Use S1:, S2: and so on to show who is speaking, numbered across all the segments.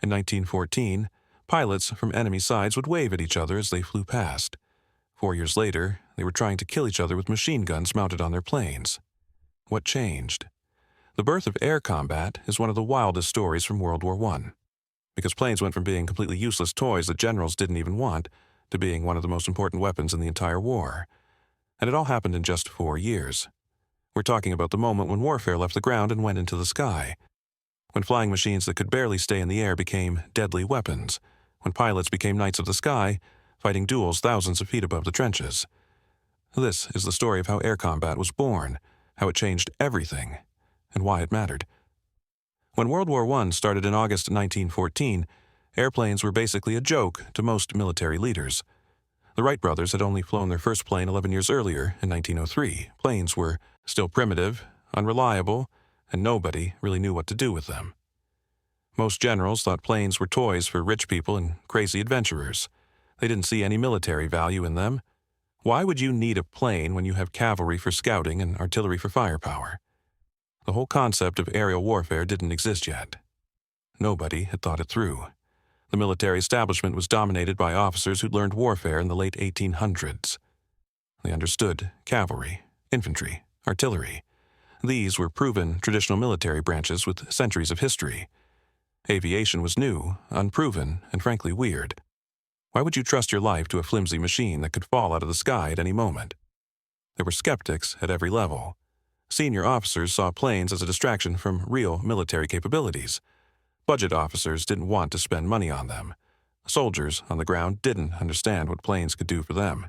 S1: In 1914, pilots from enemy sides would wave at each other as they flew past. 4 years later, they were trying to kill each other with machine guns mounted on their planes. What changed? The birth of air combat is one of the wildest stories from World War I, because planes went from being completely useless toys that generals didn't even want to being one of the most important weapons in the entire war. And it all happened in just 4 years. We're talking about the moment when warfare left the ground and went into the sky, when flying machines that could barely stay in the air became deadly weapons, when pilots became knights of the sky, fighting duels thousands of feet above the trenches. This is the story of how air combat was born, how it changed everything, and why it mattered. When World War I started in August 1914, airplanes were basically a joke to most military leaders. The Wright brothers had only flown their first plane 11 years earlier, in 1903. Planes were still primitive, unreliable, and nobody really knew what to do with them. Most generals thought planes were toys for rich people and crazy adventurers. They didn't see any military value in them. Why would you need a plane when you have cavalry for scouting and artillery for firepower? The whole concept of aerial warfare didn't exist yet. Nobody had thought it through. The military establishment was dominated by officers who'd learned warfare in the late 1800s. They understood cavalry, infantry, artillery. These were proven traditional military branches with centuries of history. Aviation was new, unproven, and frankly weird. Why would you trust your life to a flimsy machine that could fall out of the sky at any moment? There were skeptics at every level. Senior officers saw planes as a distraction from real military capabilities. Budget officers didn't want to spend money on them. Soldiers on the ground didn't understand what planes could do for them.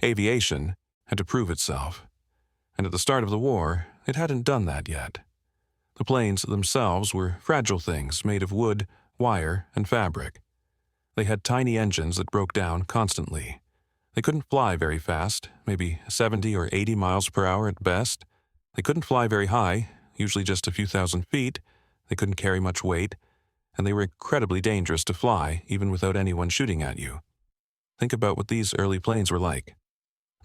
S1: Aviation had to prove itself. And at the start of the war, it hadn't done that yet. The planes themselves were fragile things made of wood, wire, and fabric. They had tiny engines that broke down constantly. They couldn't fly very fast, maybe 70 or 80 miles per hour at best. They couldn't fly very high, usually just a few thousand feet. They couldn't carry much weight, and they were incredibly dangerous to fly, even without anyone shooting at you. Think about what these early planes were like.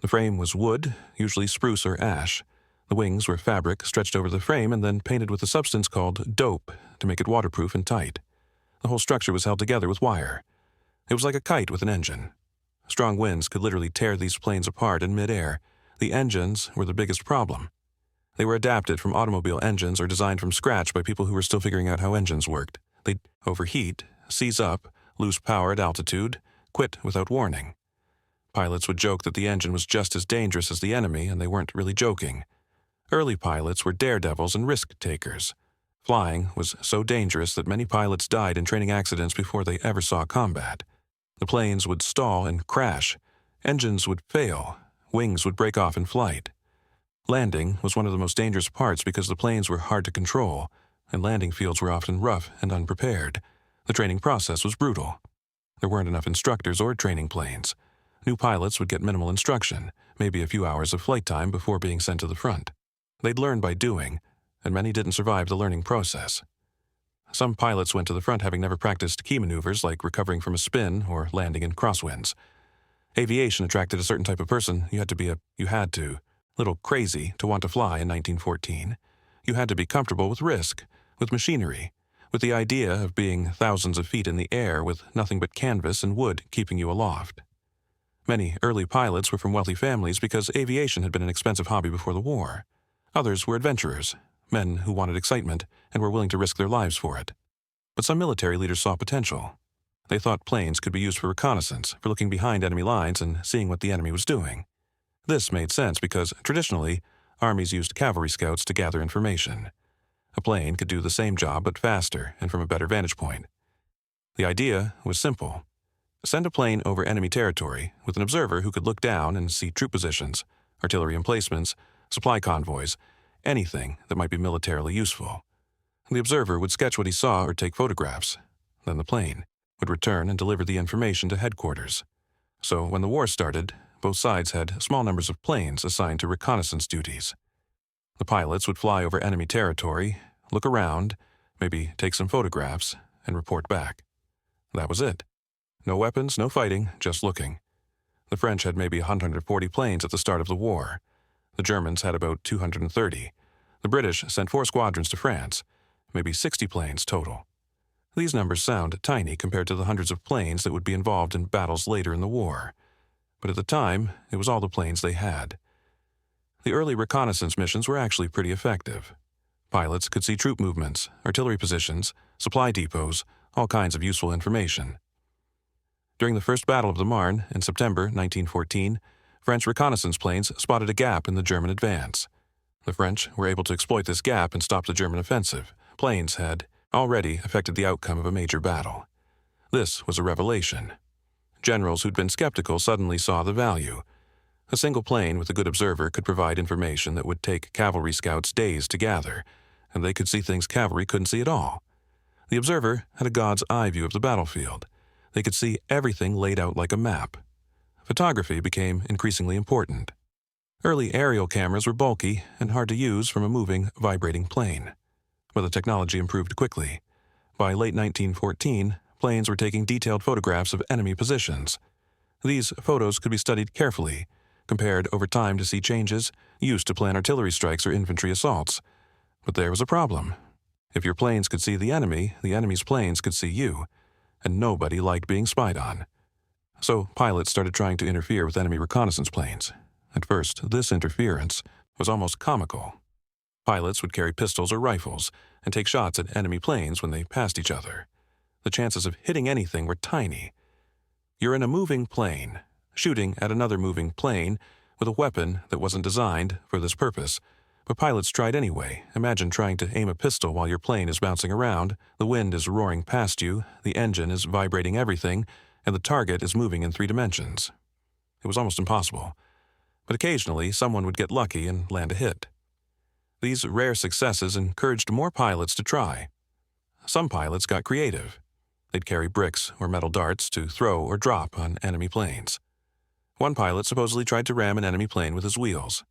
S1: The frame was wood, usually spruce or ash. The wings were fabric stretched over the frame and then painted with a substance called dope to make it waterproof and tight. The whole structure was held together with wire. It was like a kite with an engine. Strong winds could literally tear these planes apart in midair. The engines were the biggest problem. They were adapted from automobile engines or designed from scratch by people who were still figuring out how engines worked. They'd overheat, seize up, lose power at altitude, quit without warning. Pilots would joke that the engine was just as dangerous as the enemy, and they weren't really joking. Early pilots were daredevils and risk-takers. Flying was so dangerous that many pilots died in training accidents before they ever saw combat. The planes would stall and crash. Engines would fail. Wings would break off in flight. Landing was one of the most dangerous parts because the planes were hard to control, and landing fields were often rough and unprepared. The training process was brutal. There weren't enough instructors or training planes. New pilots would get minimal instruction, maybe a few hours of flight time before being sent to the front. They'd learn by doing, and many didn't survive the learning process. Some pilots went to the front having never practiced key maneuvers like recovering from a spin or landing in crosswinds. Aviation attracted a certain type of person. You had to be little crazy to want to fly in 1914. You had to be comfortable with risk, with machinery, with the idea of being thousands of feet in the air with nothing but canvas and wood keeping you aloft. Many early pilots were from wealthy families because aviation had been an expensive hobby before the war. Others were adventurers, men who wanted excitement and were willing to risk their lives for it. But some military leaders saw potential. They thought planes could be used for reconnaissance, for looking behind enemy lines and seeing what the enemy was doing. This made sense because, traditionally, armies used cavalry scouts to gather information. A plane could do the same job but faster and from a better vantage point. The idea was simple. Send a plane over enemy territory with an observer who could look down and see troop positions, artillery emplacements, supply convoys, anything that might be militarily useful. The observer would sketch what he saw or take photographs. Then the plane would return and deliver the information to headquarters. So when the war started, both sides had small numbers of planes assigned to reconnaissance duties. The pilots would fly over enemy territory, look around, maybe take some photographs, and report back. That was it. No weapons, no fighting, just looking. The French had maybe 140 planes at the start of the war. The Germans had about 230. The British sent 4 squadrons to France, maybe 60 planes total. These numbers sound tiny compared to the hundreds of planes that would be involved in battles later in the war. But at the time, it was all the planes they had. The early reconnaissance missions were actually pretty effective. Pilots could see troop movements, artillery positions, supply depots, all kinds of useful information. During the First Battle of the Marne in September 1914, French reconnaissance planes spotted a gap in the German advance. The French were able to exploit this gap and stop the German offensive. Planes had already affected the outcome of a major battle. This was a revelation. Generals who'd been skeptical suddenly saw the value. A single plane with a good observer could provide information that would take cavalry scouts days to gather, and they could see things cavalry couldn't see at all. The observer had a god's eye view of the battlefield. They could see everything laid out like a map. Photography became increasingly important. Early aerial cameras were bulky and hard to use from a moving, vibrating plane. But the technology improved quickly. By late 1914, planes were taking detailed photographs of enemy positions. These photos could be studied carefully, compared over time to see changes, used to plan artillery strikes or infantry assaults. But there was a problem. If your planes could see the enemy's planes could see you, and nobody liked being spied on. So pilots started trying to interfere with enemy reconnaissance planes. At first, this interference was almost comical. Pilots would carry pistols or rifles and take shots at enemy planes when they passed each other. The chances of hitting anything were tiny. You're in a moving plane, shooting at another moving plane with a weapon that wasn't designed for this purpose. But pilots tried anyway. Imagine trying to aim a pistol while your plane is bouncing around, the wind is roaring past you, the engine is vibrating everything, and the target is moving in 3 dimensions. It was almost impossible. But occasionally, someone would get lucky and land a hit. These rare successes encouraged more pilots to try. Some pilots got creative. They'd carry bricks or metal darts to throw or drop on enemy planes. One pilot supposedly tried to ram an enemy plane with his wheels.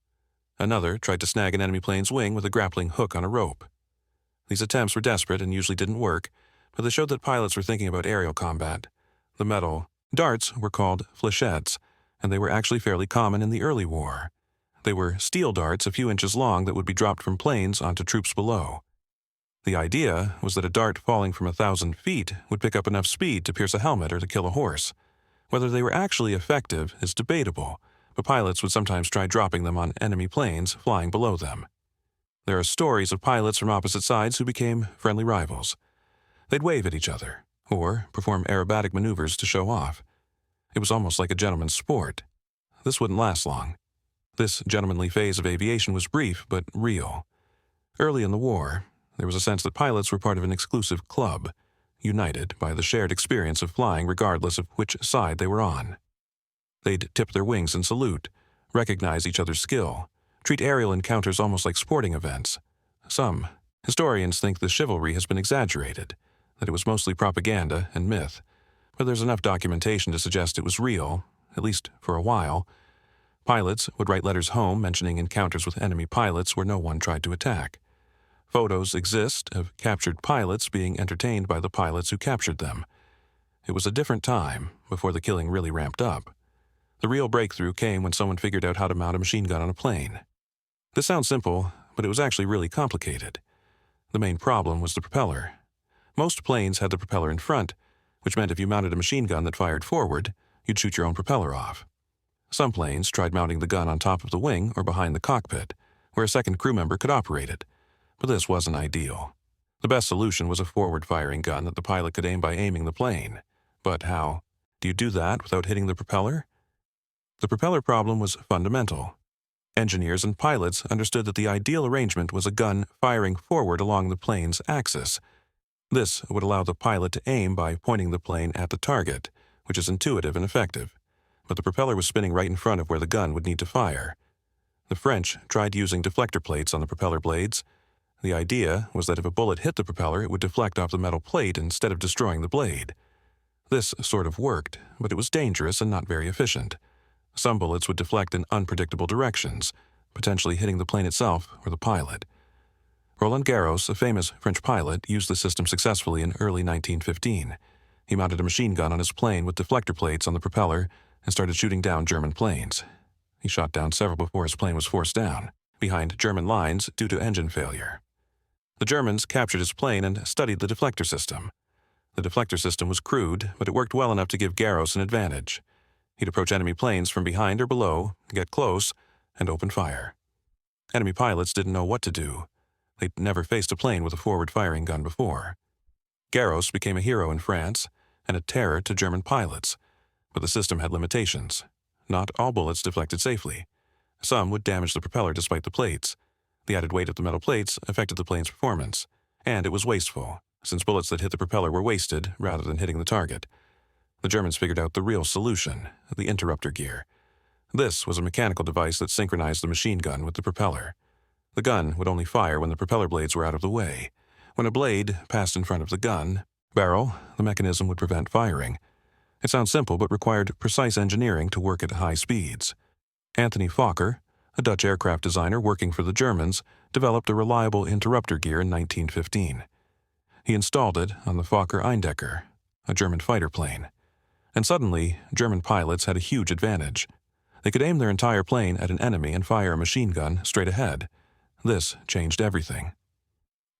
S1: Another tried to snag an enemy plane's wing with a grappling hook on a rope. These attempts were desperate and usually didn't work, but they showed that pilots were thinking about aerial combat. The metal darts were called fléchettes, and they were actually fairly common in the early war. They were steel darts a few inches long that would be dropped from planes onto troops below. The idea was that a dart falling from 1,000 feet would pick up enough speed to pierce a helmet or to kill a horse. Whether they were actually effective is debatable, but pilots would sometimes try dropping them on enemy planes flying below them. There are stories of pilots from opposite sides who became friendly rivals. They'd wave at each other, or perform aerobatic maneuvers to show off. It was almost like a gentleman's sport. This wouldn't last long. This gentlemanly phase of aviation was brief but real. Early in the war, there was a sense that pilots were part of an exclusive club, united by the shared experience of flying regardless of which side they were on. They'd tip their wings and salute, recognize each other's skill, treat aerial encounters almost like sporting events. Some historians think the chivalry has been exaggerated, that it was mostly propaganda and myth, but there's enough documentation to suggest it was real, at least for a while. Pilots would write letters home mentioning encounters with enemy pilots where no one tried to attack. Photos exist of captured pilots being entertained by the pilots who captured them. It was a different time, before the killing really ramped up. The real breakthrough came when someone figured out how to mount a machine gun on a plane. This sounds simple, but it was actually really complicated. The main problem was the propeller. Most planes had the propeller in front, which meant if you mounted a machine gun that fired forward, you'd shoot your own propeller off. Some planes tried mounting the gun on top of the wing or behind the cockpit, where a second crew member could operate it, but this wasn't ideal. The best solution was a forward-firing gun that the pilot could aim by aiming the plane. But how? Do you do that without hitting the propeller? The propeller problem was fundamental. Engineers and pilots understood that the ideal arrangement was a gun firing forward along the plane's axis. This would allow the pilot to aim by pointing the plane at the target, which is intuitive and effective. But the propeller was spinning right in front of where the gun would need to fire. The French tried using deflector plates on the propeller blades. The idea was that if a bullet hit the propeller, it would deflect off the metal plate instead of destroying the blade. This sort of worked, but it was dangerous and not very efficient. Some bullets would deflect in unpredictable directions, potentially hitting the plane itself or the pilot. Roland Garros, a famous French pilot, used the system successfully in early 1915. He mounted a machine gun on his plane with deflector plates on the propeller and started shooting down German planes. He shot down several before his plane was forced down, behind German lines due to engine failure. The Germans captured his plane and studied the deflector system. The deflector system was crude, but it worked well enough to give Garros an advantage. He'd approach enemy planes from behind or below, get close, and open fire. Enemy pilots didn't know what to do. They'd never faced a plane with a forward-firing gun before. Garros became a hero in France and a terror to German pilots, but the system had limitations. Not all bullets deflected safely. Some would damage the propeller despite the plates. The added weight of the metal plates affected the plane's performance, and it was wasteful, since bullets that hit the propeller were wasted rather than hitting the target. The Germans figured out the real solution, the interrupter gear. This was a mechanical device that synchronized the machine gun with the propeller. The gun would only fire when the propeller blades were out of the way. When a blade passed in front of the gun barrel, the mechanism would prevent firing. It sounds simple but required precise engineering to work at high speeds. Anthony Fokker, a Dutch aircraft designer working for the Germans, developed a reliable interrupter gear in 1915. He installed it on the Fokker Eindecker, a German fighter plane. And suddenly, German pilots had a huge advantage. They could aim their entire plane at an enemy and fire a machine gun straight ahead. This changed everything.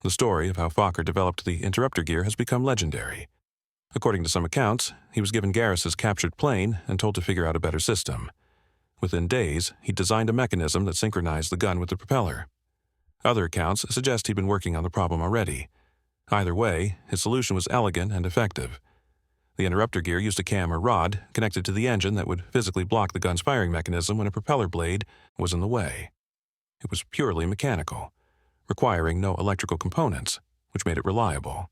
S1: The story of how Fokker developed the interrupter gear has become legendary. According to some accounts, he was given Garros's captured plane and told to figure out a better system. Within days, he designed a mechanism that synchronized the gun with the propeller. Other accounts suggest he'd been working on the problem already. Either way, his solution was elegant and effective. The interrupter gear used a cam or rod connected to the engine that would physically block the gun's firing mechanism when a propeller blade was in the way. It was purely mechanical, requiring no electrical components, which made it reliable.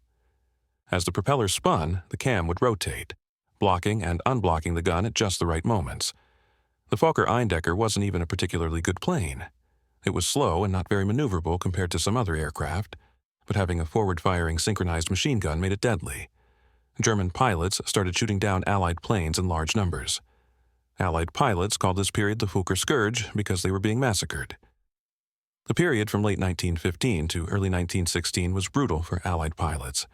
S1: As the propeller spun, the cam would rotate, blocking and unblocking the gun at just the right moments. The Fokker Eindecker wasn't even a particularly good plane. It was slow and not very maneuverable compared to some other aircraft, but having a forward-firing synchronized machine gun made it deadly. German pilots started shooting down Allied planes in large numbers. Allied pilots called this period the Fokker Scourge because they were being massacred. The period from late 1915 to early 1916 was brutal for Allied pilots.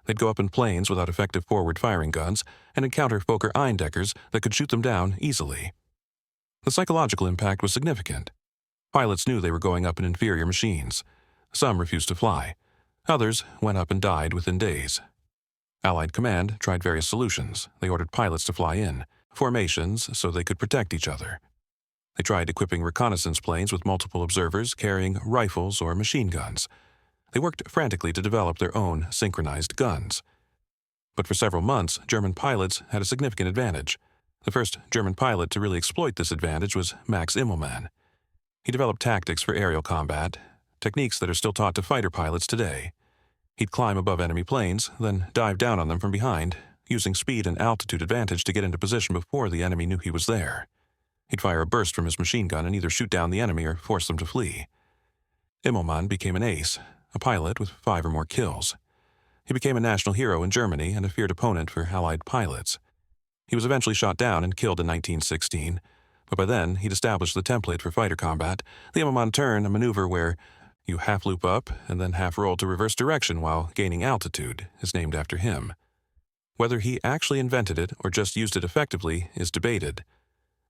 S1: They'd go up in planes without effective forward-firing guns and encounter Fokker Eindeckers that could shoot them down easily. The psychological impact was significant. Pilots knew they were going up in inferior machines. Some refused to fly. Others went up and died within days. Allied command tried various solutions. They ordered pilots to fly in, formations so they could protect each other. They tried equipping reconnaissance planes with multiple observers carrying rifles or machine guns. They worked frantically to develop their own synchronized guns. But for several months, German pilots had a significant advantage. The first German pilot to really exploit this advantage was Max Immelmann. He developed tactics for aerial combat, techniques that are still taught to fighter pilots today. He'd climb above enemy planes, then dive down on them from behind, using speed and altitude advantage to get into position before the enemy knew he was there. He'd fire a burst from his machine gun and either shoot down the enemy or force them to flee. Immelmann became an ace, a pilot with 5 or more kills. He became a national hero in Germany and a feared opponent for Allied pilots. He was eventually shot down and killed in 1916, but by then he'd established the template for fighter combat, the Immelmann turn, a maneuver where you half loop up and then half roll to reverse direction while gaining altitude, is named after him. Whether he actually invented it or just used it effectively is debated,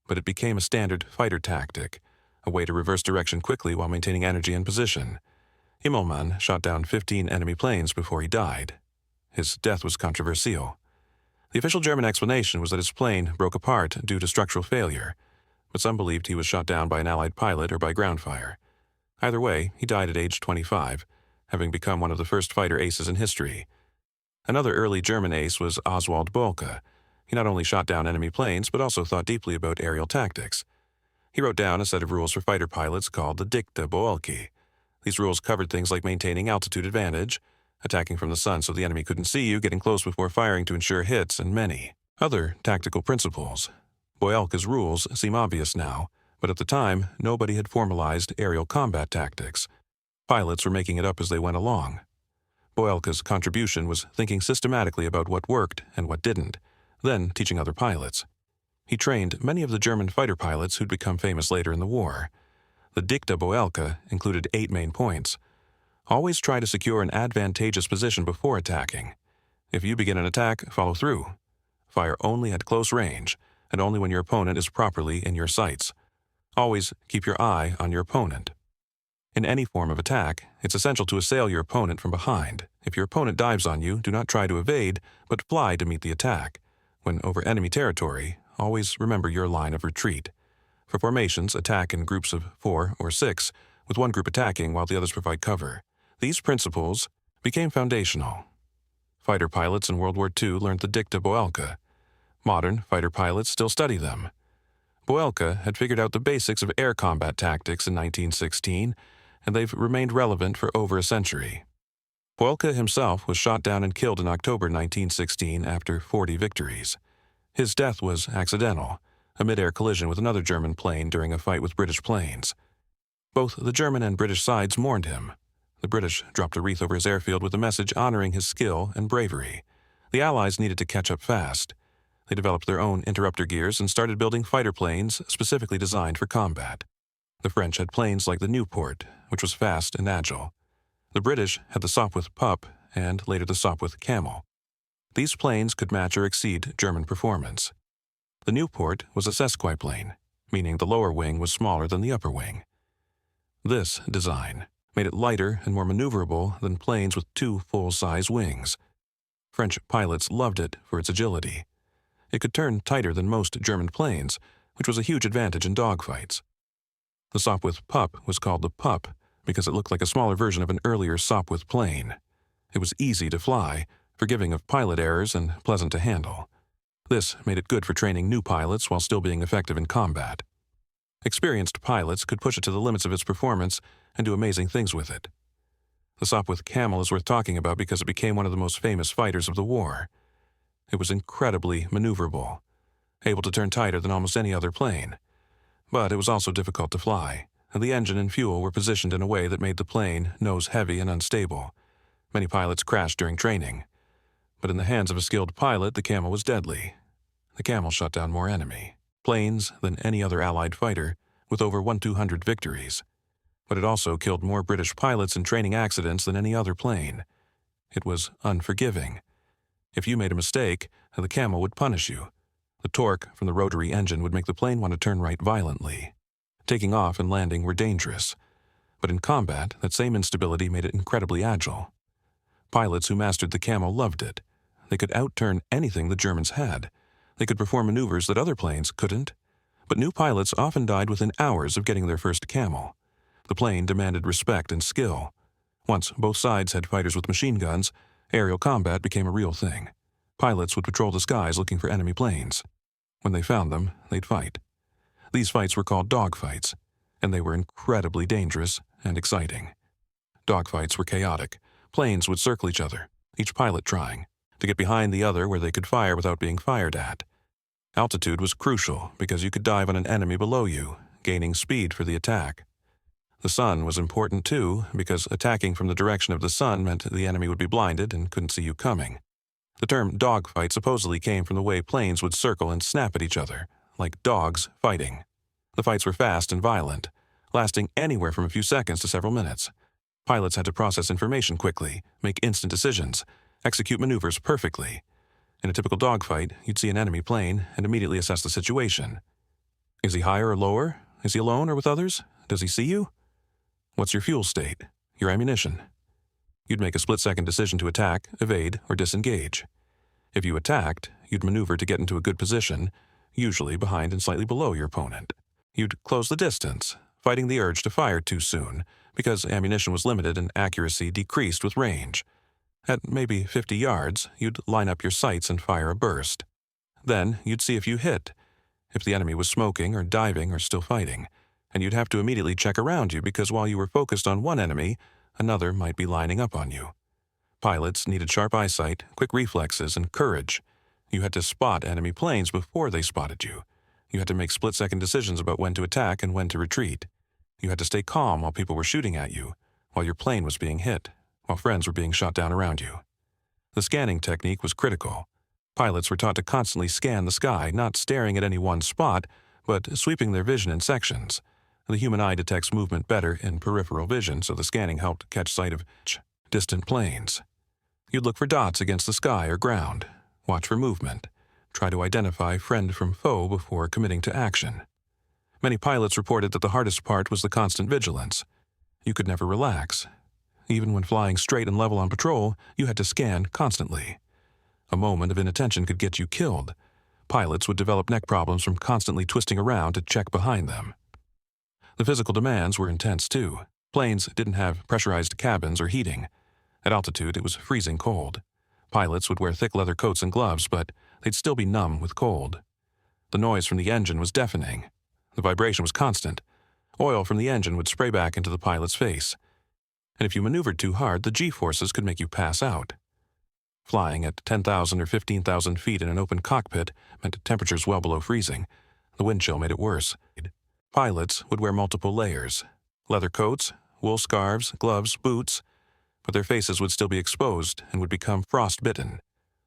S1: but it became a standard fighter tactic, a way to reverse direction quickly while maintaining energy and position. Immelmann shot down 15 enemy planes before he died. His death was controversial. The official German explanation was that his plane broke apart due to structural failure, but some believed he was shot down by an Allied pilot or by ground fire. Either way, he died at age 25, having become one of the first fighter aces in history. Another early German ace was Oswald Boelcke. He not only shot down enemy planes, but also thought deeply about aerial tactics. He wrote down a set of rules for fighter pilots called the Dicta Boelcke. These rules covered things like maintaining altitude advantage, attacking from the sun so the enemy couldn't see you, getting close before firing to ensure hits, and many other tactical principles. Boelcke's rules seem obvious now, but at the time, nobody had formalized aerial combat tactics. Pilots were making it up as they went along. Boelcke's contribution was thinking systematically about what worked and what didn't, then teaching other pilots. He trained many of the German fighter pilots who'd become famous later in the war. The Dicta Boelcke included 8 main points. Always try to secure an advantageous position before attacking. If you begin an attack, follow through. Fire only at close range, and only when your opponent is properly in your sights. Always keep your eye on your opponent. In any form of attack, it's essential to assail your opponent from behind. If your opponent dives on you, do not try to evade, but fly to meet the attack. When over enemy territory, always remember your line of retreat. For formations, attack in groups of 4 or 6, with one group attacking while the others provide cover. These principles became foundational. Fighter pilots in World War II learned the dicta Boelka. Modern fighter pilots still study them. Boelka had figured out the basics of air combat tactics in 1916, and they've remained relevant for over a century. Boelka himself was shot down and killed in October 1916 after 40 victories. His death was accidental, a mid-air collision with another German plane during a fight with British planes. Both the German and British sides mourned him. The British dropped a wreath over his airfield with a message honoring his skill and bravery. The Allies needed to catch up fast. They developed their own interrupter gears and started building fighter planes specifically designed for combat. The French had planes like the Nieuport, which was fast and agile. The British had the Sopwith Pup and later the Sopwith Camel. These planes could match or exceed German performance. The Nieuport was a sesquiplane, meaning the lower wing was smaller than the upper wing. This design made it lighter and more maneuverable than planes with 2 full-size wings. French pilots loved it for its agility. It could turn tighter than most German planes, which was a huge advantage in dogfights. The Sopwith Pup was called the Pup because it looked like a smaller version of an earlier Sopwith plane. It was easy to fly, forgiving of pilot errors, and pleasant to handle. This made it good for training new pilots while still being effective in combat. Experienced pilots could push it to the limits of its performance and do amazing things with it. The Sopwith Camel is worth talking about because it became one of the most famous fighters of the war. It was incredibly maneuverable, able to turn tighter than almost any other plane. But it was also difficult to fly, and the engine and fuel were positioned in a way that made the plane nose-heavy and unstable. Many pilots crashed during training. But in the hands of a skilled pilot, the Camel was deadly. The Camel shot down more enemy planes than any other Allied fighter, with over 1,200 victories. But it also killed more British pilots in training accidents than any other plane. It was unforgiving. If you made a mistake, the Camel would punish you. The torque from the rotary engine would make the plane want to turn right violently. Taking off and landing were dangerous. But in combat, that same instability made it incredibly agile. Pilots who mastered the Camel loved it. They could outturn anything the Germans had. They could perform maneuvers that other planes couldn't. But new pilots often died within hours of getting their first Camel. The plane demanded respect and skill. Once both sides had fighters with machine guns, aerial combat became a real thing. Pilots would patrol the skies looking for enemy planes. When they found them, they'd fight. These fights were called dogfights, and they were incredibly dangerous and exciting. Dogfights were chaotic. Planes would circle each other, each pilot trying to get behind the other where they could fire without being fired at. Altitude was crucial because you could dive on an enemy below you, gaining speed for the attack. The sun was important too because attacking from the direction of the sun meant the enemy would be blinded and couldn't see you coming. The term dogfight supposedly came from the way planes would circle and snap at each other, like dogs fighting. The fights were fast and violent, lasting anywhere from a few seconds to several minutes. Pilots had to process information quickly, make instant decisions, execute maneuvers perfectly. In a typical dogfight, you'd see an enemy plane and immediately assess the situation. Is he higher or lower? Is he alone or with others? Does he see you? What's your fuel state? Your ammunition? You'd make a split-second decision to attack, evade, or disengage. If you attacked, you'd maneuver to get into a good position, usually behind and slightly below your opponent. You'd close the distance, fighting the urge to fire too soon, because ammunition was limited and accuracy decreased with range. At maybe 50 yards, you'd line up your sights and fire a burst. Then you'd see if you hit, if the enemy was smoking or diving or still fighting, and you'd have to immediately check around you because while you were focused on one enemy, another might be lining up on you. Pilots needed sharp eyesight, quick reflexes, and courage. You had to spot enemy planes before they spotted you. You had to make split-second decisions about when to attack and when to retreat. You had to stay calm while people were shooting at you, while your plane was being hit, while friends were being shot down around you. The scanning technique was critical. Pilots were taught to constantly scan the sky, not staring at any one spot, but sweeping their vision in sections. The human eye detects movement better in peripheral vision, so the scanning helped catch sight of distant planes. You'd look for dots against the sky or ground, watch for movement, try to identify friend from foe before committing to action. Many pilots reported that the hardest part was the constant vigilance. You could never relax. Even when flying straight and level on patrol, you had to scan constantly. A moment of inattention could get you killed. Pilots would develop neck problems from constantly twisting around to check behind them. The physical demands were intense too. Planes didn't have pressurized cabins or heating. At altitude, it was freezing cold. Pilots would wear thick leather coats and gloves, but they'd still be numb with cold. The noise from the engine was deafening. The vibration was constant. Oil from the engine would spray back into the pilot's face. And if you maneuvered too hard, the G-forces could make you pass out. Flying at 10,000 or 15,000 feet in an open cockpit meant temperatures well below freezing. The wind chill made it worse. Pilots would wear multiple layers: leather coats, wool scarves, gloves, boots, but their faces would still be exposed and would become frostbitten.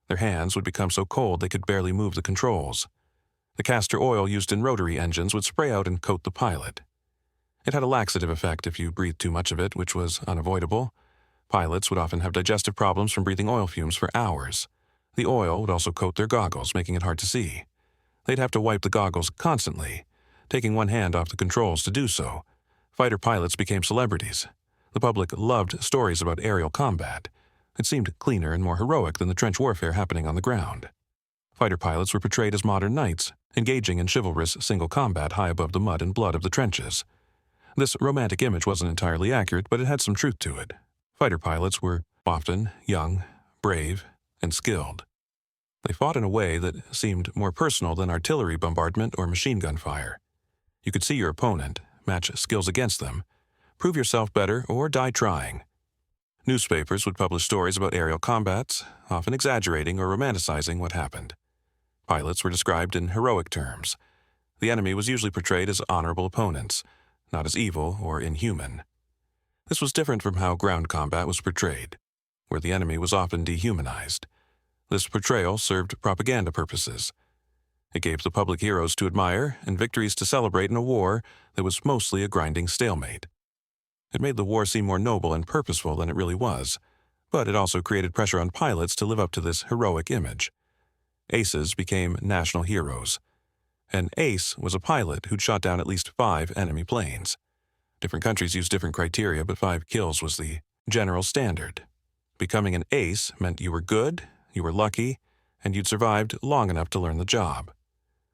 S1: Their hands would become so cold they could barely move the controls. The castor oil used in rotary engines would spray out and coat the pilot. It had a laxative effect if you breathed too much of it, which was unavoidable. Pilots would often have digestive problems from breathing oil fumes for hours. The oil would also coat their goggles, making it hard to see. They'd have to wipe the goggles constantly, taking one hand off the controls to do so. Fighter pilots became celebrities. The public loved stories about aerial combat. It seemed cleaner and more heroic than the trench warfare happening on the ground. Fighter pilots were portrayed as modern knights, engaging in chivalrous single combat high above the mud and blood of the trenches. This romantic image wasn't entirely accurate, but it had some truth to it. Fighter pilots were often young, brave, and skilled. They fought in a way that seemed more personal than artillery bombardment or machine gun fire. You could see your opponent, match skills against them, prove yourself better, or die trying. Newspapers would publish stories about aerial combats, often exaggerating or romanticizing what happened. Pilots were described in heroic terms. The enemy was usually portrayed as honorable opponents, not as evil or inhuman. This was different from how ground combat was portrayed, where the enemy was often dehumanized. This portrayal served propaganda purposes. It gave the public heroes to admire and victories to celebrate in a war that was mostly a grinding stalemate. It made the war seem more noble and purposeful than it really was, but it also created pressure on pilots to live up to this heroic image. Aces became national heroes. An ace was a pilot who'd shot down at least 5 enemy planes. Different countries used different criteria, but 5 kills was the general standard. Becoming an ace meant you were good, you were lucky, and you'd survived long enough to learn the job.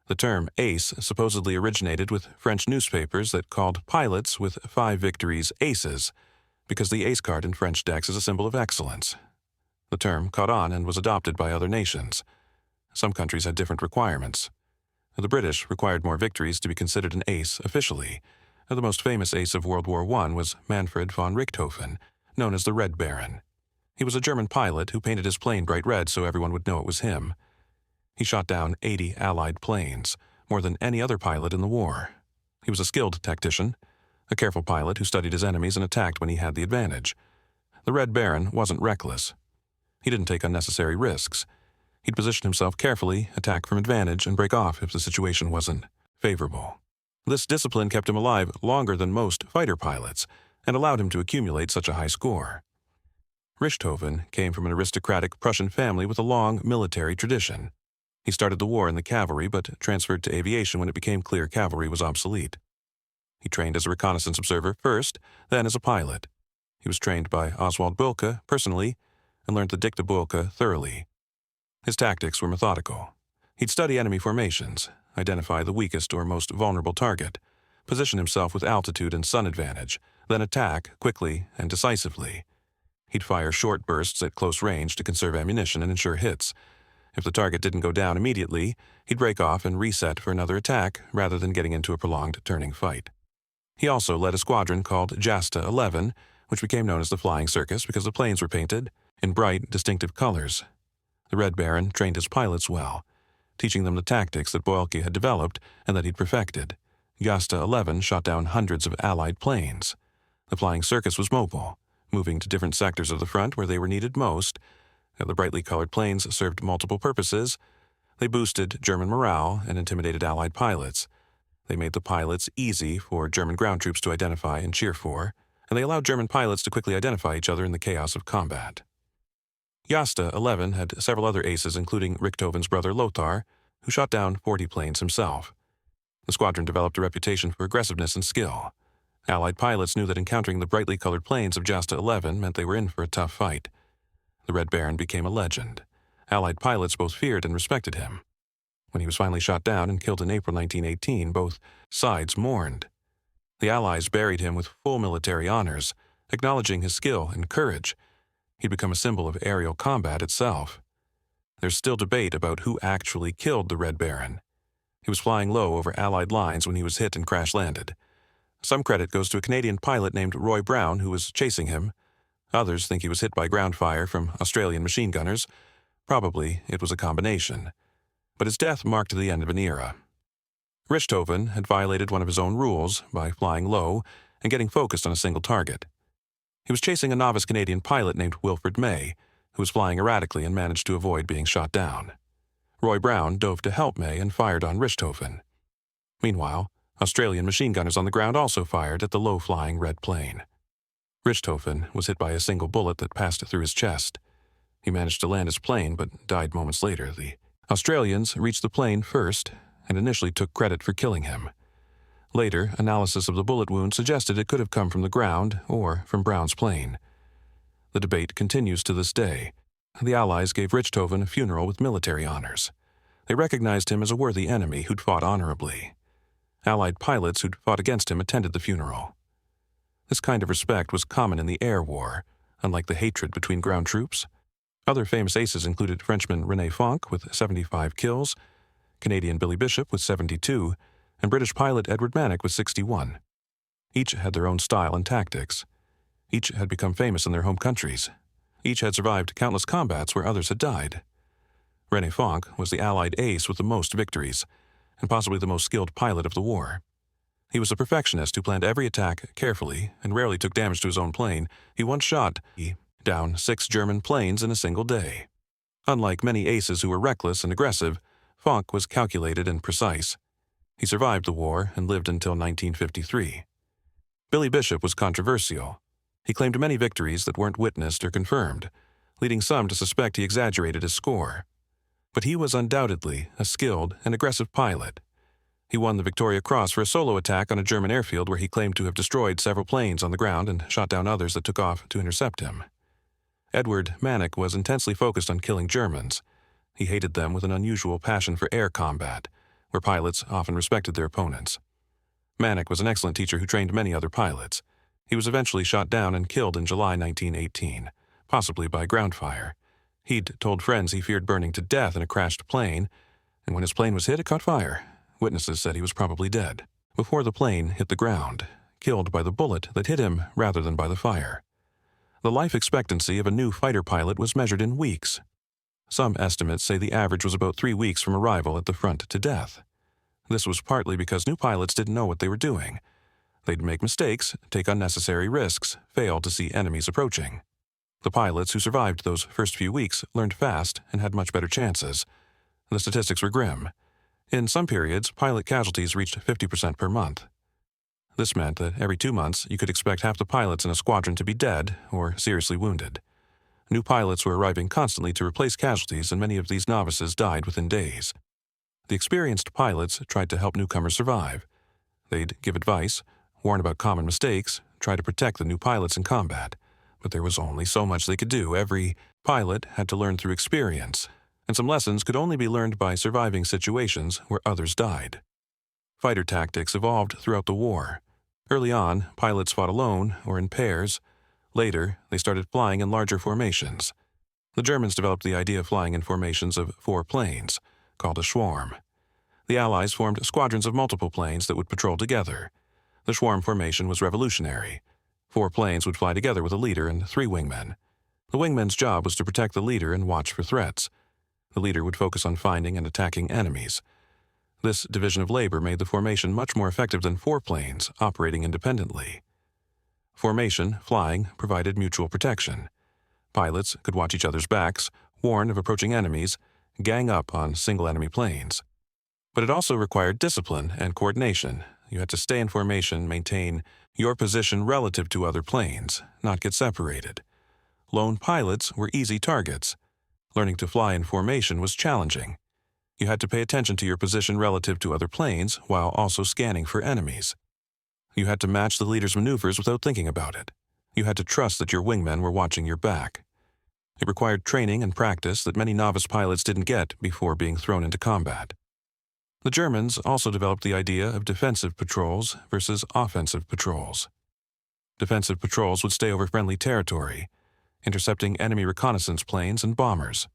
S1: The term ace supposedly originated with French newspapers that called pilots with 5 victories aces, because the ace card in French decks is a symbol of excellence. The term caught on and was adopted by other nations. Some countries had different requirements. The British required more victories to be considered an ace officially. The most famous ace of World War I was Manfred von Richthofen, known as the Red Baron. He was a German pilot who painted his plane bright red so everyone would know it was him. He shot down 80 Allied planes, more than any other pilot in the war. He was a skilled tactician, a careful pilot who studied his enemies and attacked when he had the advantage. The Red Baron wasn't reckless. He didn't take unnecessary risks. He'd position himself carefully, attack from advantage, and break off if the situation wasn't favorable. This discipline kept him alive longer than most fighter pilots and allowed him to accumulate such a high score. Richthofen came from an aristocratic Prussian family with a long military tradition. He started the war in the cavalry but transferred to aviation when it became clear cavalry was obsolete. He trained as a reconnaissance observer first, then as a pilot. He was trained by Oswald Boelcke personally and learned the Dicta Boelcke thoroughly. His tactics were methodical. He'd study enemy formations, identify the weakest or most vulnerable target, position himself with altitude and sun advantage, then attack quickly and decisively. He'd fire short bursts at close range to conserve ammunition and ensure hits. If the target didn't go down immediately, he'd break off and reset for another attack rather than getting into a prolonged turning fight. He also led a squadron called Jasta 11, which became known as the Flying Circus because the planes were painted in bright, distinctive colors. The Red Baron trained his pilots well, teaching them the tactics that Boelcke had developed and that he'd perfected. Jasta 11 shot down hundreds of Allied planes. The Flying Circus was mobile, moving to different sectors of the front where they were needed most. The brightly colored planes served multiple purposes. They boosted German morale and intimidated Allied pilots. They made the pilots easy for German ground troops to identify and cheer for, and they allowed German pilots to quickly identify each other in the chaos of combat. Jasta 11 had several other aces, including Richthofen's brother Lothar, who shot down 40 planes himself. The squadron developed a reputation for aggressiveness and skill. Allied pilots knew that encountering the brightly colored planes of Jasta 11 meant they were in for a tough fight. The Red Baron became a legend. Allied pilots both feared and respected him. When he was finally shot down and killed in April 1918, both sides mourned. The Allies buried him with full military honors, acknowledging his skill and courage. He'd become a symbol of aerial combat itself. There's still debate about who actually killed the Red Baron. He was flying low over Allied lines when he was hit and crash-landed. Some credit goes to a Canadian pilot named Roy Brown who was chasing him. Others think he was hit by ground fire from Australian machine gunners. Probably it was a combination. But his death marked the end of an era. Richthofen had violated one of his own rules by flying low and getting focused on a single target. He was chasing a novice Canadian pilot named Wilfred May, who was flying erratically and managed to avoid being shot down. Roy Brown dove to help May and fired on Richthofen. Meanwhile, Australian machine gunners on the ground also fired at the low-flying red plane. Richthofen was hit by a single bullet that passed through his chest. He managed to land his plane, but died moments later. The Australians reached the plane first and initially took credit for killing him. Later, analysis of the bullet wound suggested it could have come from the ground or from Brown's plane. The debate continues to this day. The Allies gave Richthofen a funeral with military honors. They recognized him as a worthy enemy who'd fought honorably. Allied pilots who'd fought against him attended the funeral. This kind of respect was common in the air war, unlike the hatred between ground troops. Other famous aces included Frenchman René Fonck with 75 kills, Canadian Billy Bishop with 72, and British pilot Edward Manock with 61. Each had their own style and tactics. Each had become famous in their home countries. Each had survived countless combats where others had died. René Fonck was the Allied ace with the most victories, and possibly the most skilled pilot of the war. He was a perfectionist who planned every attack carefully and rarely took damage to his own plane. He once shot down 6 German planes in a single day. Unlike many aces who were reckless and aggressive, Fonck was calculated and precise. He survived the war and lived until 1953. Billy Bishop was controversial. He claimed many victories that weren't witnessed or confirmed, leading some to suspect he exaggerated his score. But he was undoubtedly a skilled and aggressive pilot. He won the Victoria Cross for a solo attack on a German airfield where he claimed to have destroyed several planes on the ground and shot down others that took off to intercept him. Edward Manock was intensely focused on killing Germans. He hated them with an unusual passion for air combat, where pilots often respected their opponents. Manock was an excellent teacher who trained many other pilots. He was eventually shot down and killed in July 1918, possibly by ground fire. He'd told friends he feared burning to death in a crashed plane, and when his plane was hit, it caught fire. Witnesses said he was probably dead before the plane hit the ground, killed by the bullet that hit him rather than by the fire. The life expectancy of a new fighter pilot was measured in weeks. Some estimates say the average was about 3 weeks from arrival at the front to death. This was partly because new pilots didn't know what they were doing. They'd make mistakes, take unnecessary risks, fail to see enemies approaching. The pilots who survived those first few weeks learned fast and had much better chances. The statistics were grim. In some periods, pilot casualties reached 50% per month. This meant that every 2 months you could expect half the pilots in a squadron to be dead or seriously wounded. New pilots were arriving constantly to replace casualties, and many of these novices died within days. The experienced pilots tried to help newcomers survive. They'd give advice, warn about common mistakes, try to protect the new pilots in combat. But there was only so much they could do. Every pilot had to learn through experience, and some lessons could only be learned by surviving situations where others died. Fighter tactics evolved throughout the war. Early on, pilots fought alone or in pairs. Later, they started flying in larger formations. The Germans developed the idea of flying in formations of 4 planes, called a swarm. The Allies formed squadrons of multiple planes that would patrol together. The swarm formation was revolutionary. 4 planes would fly together with a leader and 3 wingmen. The wingmen's job was to protect the leader and watch for threats. The leader would focus on finding and attacking enemies. This division of labor made the formation much more effective than 4 planes operating independently. Formation, flying, provided mutual protection. Pilots could watch each other's backs, warn of approaching enemies, gang up on single enemy planes. But it also required discipline and coordination. You had to stay in formation, maintain your position relative to other planes, not get separated. Lone pilots were easy targets. Learning to fly in formation was challenging. You had to pay attention to your position relative to other planes while also scanning for enemies. You had to match the leader's maneuvers without thinking about it. You had to trust that your wingmen were watching your back. It required training and practice that many novice pilots didn't get before being thrown into combat. The Germans also developed the idea of defensive patrols versus offensive patrols. Defensive patrols would stay over friendly territory, intercepting enemy reconnaissance planes and bombers.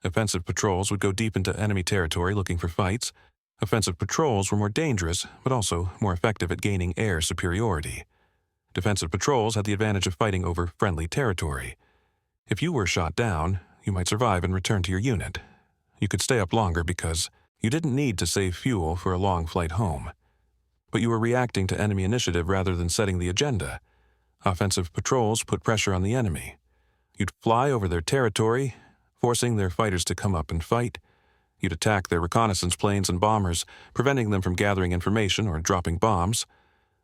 S1: Offensive patrols would go deep into enemy territory looking for fights. Offensive patrols were more dangerous, but also more effective at gaining air superiority. Defensive patrols had the advantage of fighting over friendly territory. If you were shot down, you might survive and return to your unit. You could stay up longer because you didn't need to save fuel for a long flight home. But you were reacting to enemy initiative rather than setting the agenda. Offensive patrols put pressure on the enemy. You'd fly over their territory, forcing their fighters to come up and fight. You'd attack their reconnaissance planes and bombers, preventing them from gathering information or dropping bombs.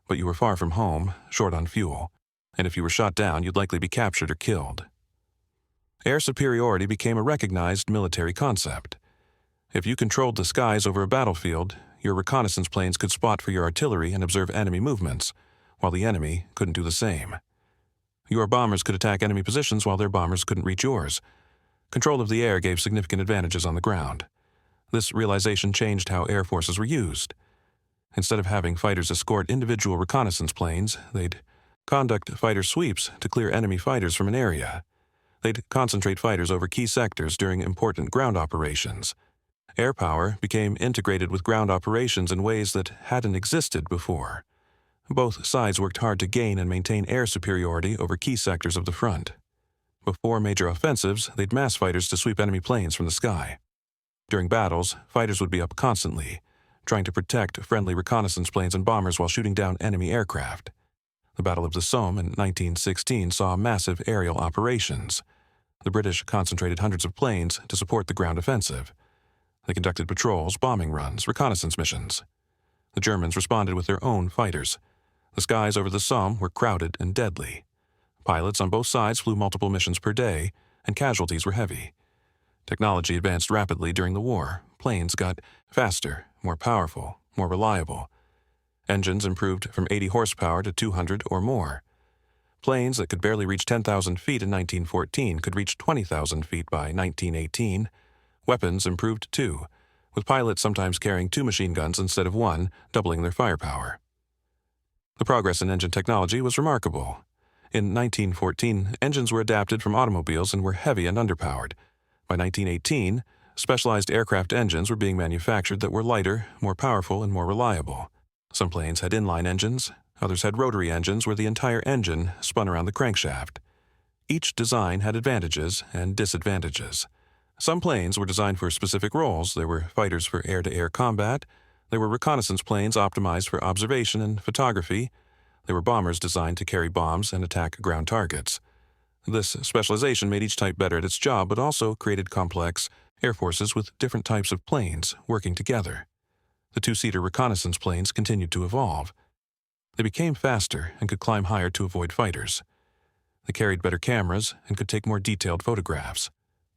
S1: But you were far from home, short on fuel, and if you were shot down, you'd likely be captured or killed. Air superiority became a recognized military concept. If you controlled the skies over a battlefield, your reconnaissance planes could spot for your artillery and observe enemy movements, while the enemy couldn't do the same. Your bombers could attack enemy positions while their bombers couldn't reach yours. Control of the air gave significant advantages on the ground. This realization changed how air forces were used. Instead of having fighters escort individual reconnaissance planes, they'd conduct fighter sweeps to clear enemy fighters from an area. They'd concentrate fighters over key sectors during important ground operations. Air power became integrated with ground operations in ways that hadn't existed before. Both sides worked hard to gain and maintain air superiority over key sectors of the front. Before major offensives, they'd mass fighters to sweep enemy planes from the sky. During battles, fighters would be up constantly, trying to protect friendly reconnaissance planes and bombers while shooting down enemy aircraft. The Battle of the Somme in 1916 saw massive aerial operations. The British concentrated hundreds of planes to support the ground offensive. They conducted patrols, bombing runs, reconnaissance missions. The Germans responded with their own fighters. The skies over the Somme were crowded and deadly. Pilots on both sides flew multiple missions per day, and casualties were heavy. Technology advanced rapidly during the war. Planes got faster, more powerful, more reliable. Engines improved from 80 horsepower to 200 or more. Planes that could barely reach 10,000 feet in 1914 could reach 20,000 feet by 1918. Weapons improved too, with pilots sometimes carrying 2 machine guns instead of 1, doubling their firepower. The progress in engine technology was remarkable. In 1914, engines were adapted from automobiles and were heavy and underpowered. By 1918, specialized aircraft engines were being manufactured that were lighter, more powerful, and more reliable. Some planes had inline engines, others had rotary engines where the entire engine spun around the crankshaft. Each design had advantages and disadvantages. Some planes were designed for specific roles. There were fighters for air-to-air combat. There were reconnaissance planes optimized for observation and photography. There were bombers designed to carry bombs and attack ground targets. This specialization made each type better at its job, but also created complex air forces with different types of planes working together. The 2-seater reconnaissance planes continued to evolve. They became faster and could climb higher to avoid fighters. They carried better cameras and could take more detailed photographs.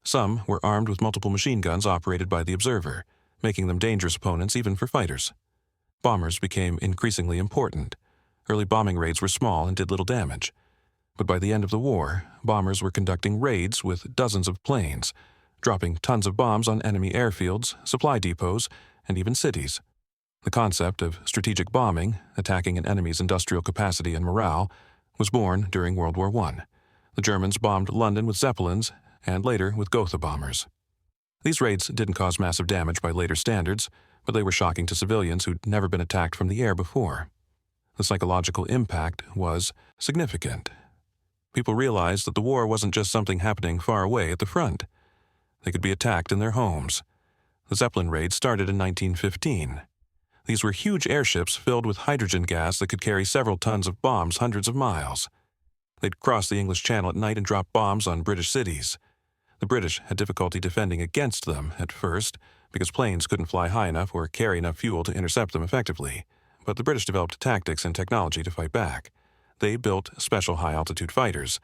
S1: Some were armed with multiple machine guns operated by the observer, making them dangerous opponents even for fighters. Bombers became increasingly important. Early bombing raids were small and did little damage. But by the end of the war, bombers were conducting raids with dozens of planes, dropping tons of bombs on enemy airfields, supply depots, and even cities. The concept of strategic bombing, attacking an enemy's industrial capacity and morale, was born during World War I. The Germans bombed London with Zeppelins and later with Gotha bombers. These raids didn't cause massive damage by later standards, but they were shocking to civilians who'd never been attacked from the air before. The psychological impact was significant. People realized that the war wasn't just something happening far away at the front. They could be attacked in their homes. The Zeppelin raids started in 1915. These were huge airships filled with hydrogen gas that could carry several tons of bombs hundreds of miles. They'd cross the English Channel at night and drop bombs on British cities. The British had difficulty defending against them at first because planes couldn't fly high enough or carry enough fuel to intercept them effectively. But the British developed tactics and technology to fight back. They built special high-altitude fighters.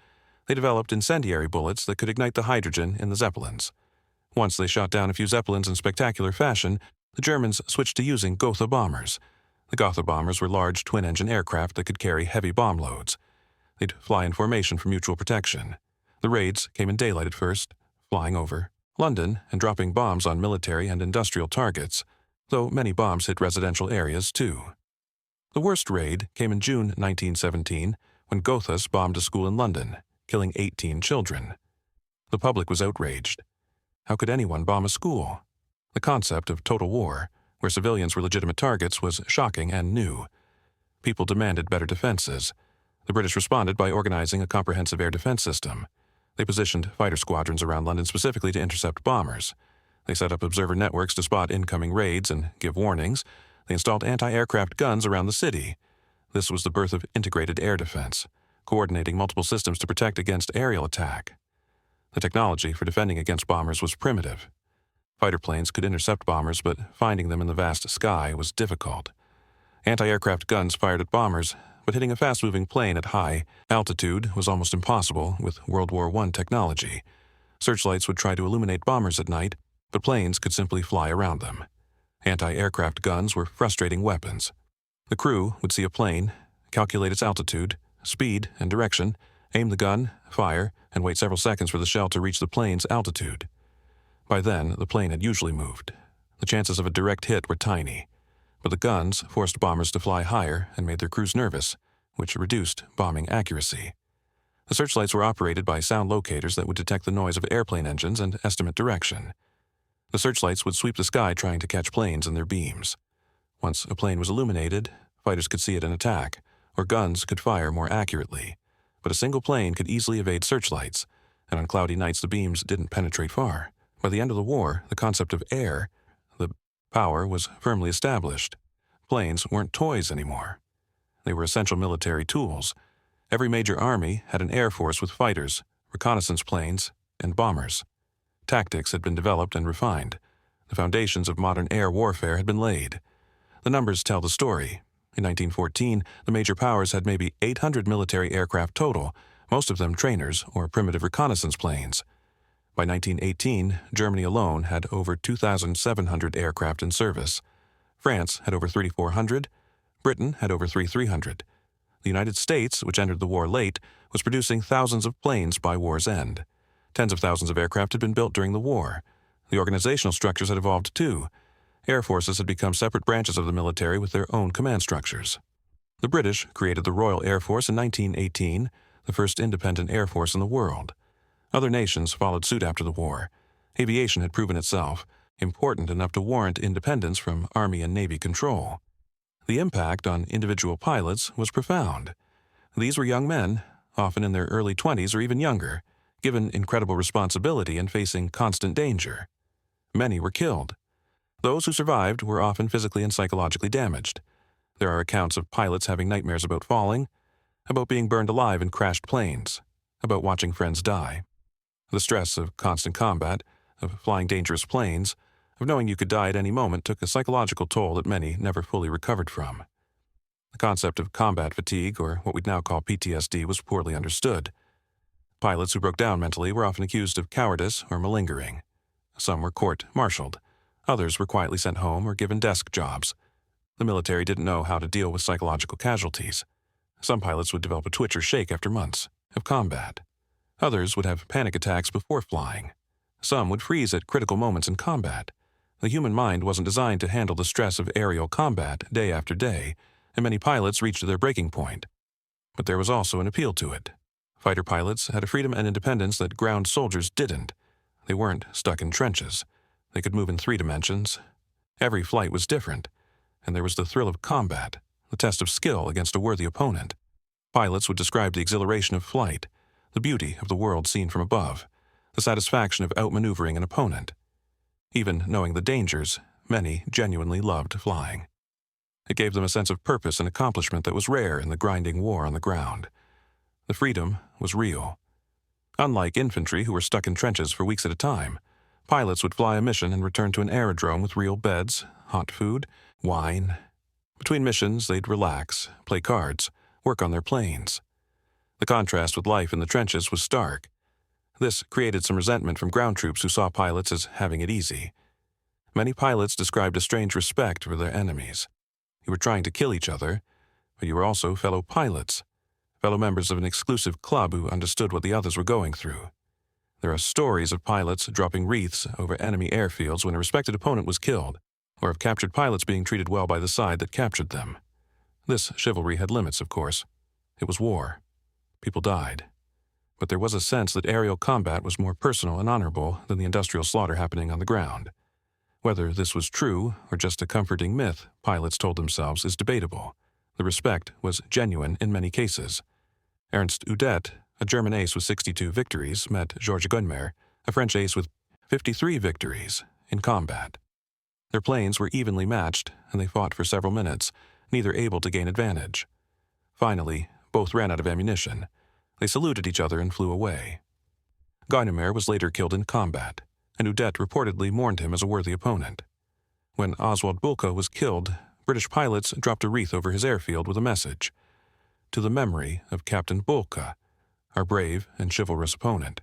S1: They developed incendiary bullets that could ignite the hydrogen in the Zeppelins. Once they shot down a few Zeppelins in spectacular fashion, the Germans switched to using Gotha bombers. The Gotha bombers were large twin-engine aircraft that could carry heavy bomb loads. They'd fly in formation for mutual protection. The raids came in daylight at first, flying over London and dropping bombs on military and industrial targets, though many bombs hit residential areas too. The worst raid came in June 1917 when Gothas bombed a school in London, killing 18 children. The public was outraged. How could anyone bomb a school? The concept of total war, where civilians were legitimate targets, was shocking and new. People demanded better defenses. The British responded by organizing a comprehensive air defense system. They positioned fighter squadrons around London specifically to intercept bombers. They set up observer networks to spot incoming raids and give warnings. They installed anti-aircraft guns around the city. This was the birth of integrated air defense, coordinating multiple systems to protect against aerial attack. The technology for defending against bombers was primitive. Fighter planes could intercept bombers, but finding them in the vast sky was difficult. Anti-aircraft guns fired at bombers, but hitting a fast-moving plane at high altitude was almost impossible with World War I technology. Searchlights would try to illuminate bombers at night, but planes could simply fly around them. Anti-aircraft guns were frustrating weapons. The crew would see a plane, calculate its altitude, speed, and direction, aim the gun, fire, and wait several seconds for the shell to reach the plane's altitude. By then, the plane had usually moved. The chances of a direct hit were tiny, but the guns forced bombers to fly higher and made their crews nervous, which reduced bombing accuracy. The searchlights were operated by sound locators that would detect the noise of airplane engines and estimate direction. The searchlights would sweep the sky trying to catch planes in their beams. Once a plane was illuminated, fighters could see it and attack, or guns could fire more accurately. But a single plane could easily evade searchlights, and on cloudy nights the beams didn't penetrate far. By the end of the war, the concept of air, the power, was firmly established. Planes weren't toys anymore. They were essential military tools. Every major army had an air force with fighters, reconnaissance planes, and bombers. Tactics had been developed and refined. The foundations of modern air warfare had been laid. The numbers tell the story. In 1914, the major powers had maybe 800 military aircraft total, most of them trainers or primitive reconnaissance planes. By 1918, Germany alone had over 2,700 aircraft in service. France had over 3,400. Britain had over 3,300. The United States, which entered the war late, was producing thousands of planes by war's end. Tens of thousands of aircraft had been built during the war. The organizational structures had evolved too. Air forces had become separate branches of the military with their own command structures. The British created the Royal Air Force in 1918, the first independent air force in the world. Other nations followed suit after the war. Aviation had proven itself important enough to warrant independence from Army and Navy control. The impact on individual pilots was profound. These were young men, often in their early 20s or even younger, given incredible responsibility and facing constant danger. Many were killed. Those who survived were often physically and psychologically damaged. There are accounts of pilots having nightmares about falling, about being burned alive in crashed planes, about watching friends die. The stress of constant combat, of flying dangerous planes, of knowing you could die at any moment took a psychological toll that many never fully recovered from. The concept of combat fatigue, or what we'd now call PTSD, was poorly understood. Pilots who broke down mentally were often accused of cowardice or malingering. Some were court-martialed. Others were quietly sent home or given desk jobs. The military didn't know how to deal with psychological casualties. Some pilots would develop a twitch or shake after months of combat. Others would have panic attacks before flying. Some would freeze at critical moments in combat. The human mind wasn't designed to handle the stress of aerial combat day after day, and many pilots reached their breaking point. But there was also an appeal to it. Fighter pilots had a freedom and independence that ground soldiers didn't. They weren't stuck in trenches. They could move in 3 dimensions. Every flight was different, and there was the thrill of combat, the test of skill against a worthy opponent. Pilots would describe the exhilaration of flight, the beauty of the world seen from above, the satisfaction of outmaneuvering an opponent. Even knowing the dangers, many genuinely loved flying. It gave them a sense of purpose and accomplishment that was rare in the grinding war on the ground. The freedom was real. Unlike infantry who were stuck in trenches for weeks at a time, pilots would fly a mission and return to an aerodrome with real beds, hot food, wine. Between missions, they'd relax, play cards, work on their planes. The contrast with life in the trenches was stark. This created some resentment from ground troops who saw pilots as having it easy. Many pilots described a strange respect for their enemies. You were trying to kill each other, but you were also fellow pilots, fellow members of an exclusive club who understood what the others were going through. There are stories of pilots dropping wreaths over enemy airfields when a respected opponent was killed, or of captured pilots being treated well by the side that captured them. This chivalry had limits, of course. It was war. People died. But there was a sense that aerial combat was more personal and honorable than the industrial slaughter happening on the ground. Whether this was true or just a comforting myth, pilots told themselves, is debatable. The respect was genuine in many cases. Ernst Udet, a German ace with 62 victories, met Georges Gunmer, a French ace with 53 victories, in combat. Their planes were evenly matched, and they fought for several minutes, neither able to gain advantage. Finally, both ran out of ammunition. They saluted each other and flew away. Guynemer was later killed in combat, and Udet reportedly mourned him as a worthy opponent. When Oswald Bulka was killed, British pilots dropped a wreath over his airfield with a message, "To the memory of Captain Bulka, our brave and chivalrous opponent."